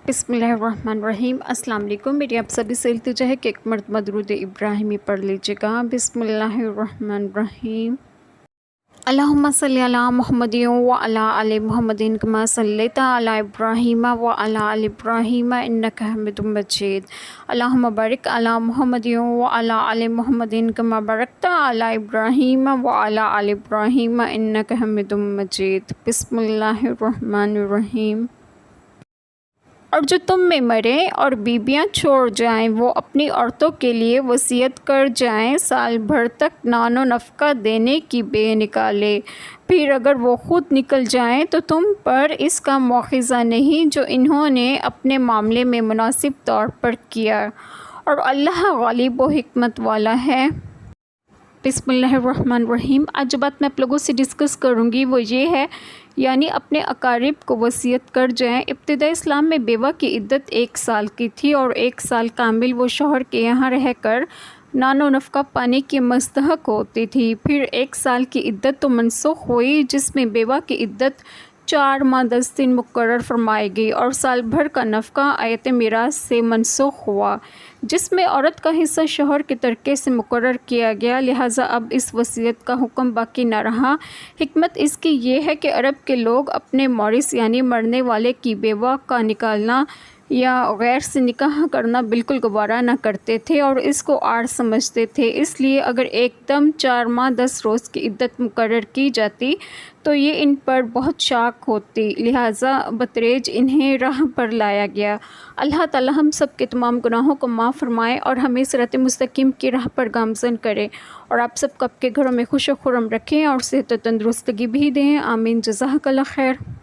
बिस्मिल्लाहिर्रहमानिर्रहीम। अस्सलाम वालेकुम। मेरी आप सभी से इल्तिजा है कि एक मरतबा दुरूद इब्राहिमी पढ़ लीजिएगा। बिस्मिल्लाहिर्रहमानिर्रहीम। अल्लाहुम्मा सल्ली अला मुहम्मदिन व अला आलि मुहम्मदिन कमा सल्लैता अला इब्राहीम व अला आलि इब्राहीम इन्नका हमीदुम मजीद। अल्लाहुम्मा बारिक अला मुहम्मदिन व अला आलि मुहम्मदिन कमा बारकता अला इब्राहीम व अला आलि इब्राहीम इन्नका हमीदुम मजीद। बिस्मिल्लाहिर्रहमानिर्रहीम। और जो तुम में मरें और बीबियां छोड़ जाएं वो अपनी औरतों के लिए वसीयत कर जाएं साल भर तक नानो नफ़का देने की बे निकाले। फिर अगर वो ख़ुद निकल जाएं तो तुम पर इसका मुआख़ज़ा नहीं जो इन्होंने अपने मामले में मुनासिब तौर पर किया, और अल्लाह गालिब व हिकमत वाला है। बिस्मिल्लाहिर्रहमानिर्रहीम। आज जो बात मैं आप लोगों से डिस्कस करूँगी वो ये है, यानी अपने अकारिब को वसीयत कर जाएं। इब्तिदा इस्लाम में बेवा की इद्दत 1 साल की थी और 1 साल कामिल वो शौहर के यहाँ रहकर नानो नफ़का पाने की मुस्तहक़ होती थी। फिर 1 साल की इद्दत तो मनसूख़ हुई जिसमें बेवा की इद्दत 4 माह 10 दिन मुकर्रर फरमाई गई, और साल भर का नफ़का आयत मीरास से मनसूख़ हुआ जिसमें औरत का हिस्सा शौहर के तरके से मुकर्रर किया गया। लिहाजा अब इस वसीयत का हुक्म बाकी न रहा। हिकमत इसकी ये है कि अरब के लोग अपने मौरिस यानी मरने वाले की बेवा का निकालना या गैर से निकाह करना बिल्कुल गवारा न करते थे और इसको आड़ समझते थे। इसलिए अगर एकदम 4 माह 10 रोज़ की इद्दत मुकर्रर की जाती तो ये इन पर बहुत शाक होती, लिहाजा बतरेज इन्हें राह पर लाया गया। अल्लाह ताला हम सब के तमाम गुनाहों को माफ़ फरमाए और हमें सिरात मुस्तकीम की राह पर गामज़न करे, और आप सब को आपके घरों में खुश व खुर्रम रखें और सेहत व तंदुरुस्तगी भी दें। आमीन। जज़ाकल्लाह खैर।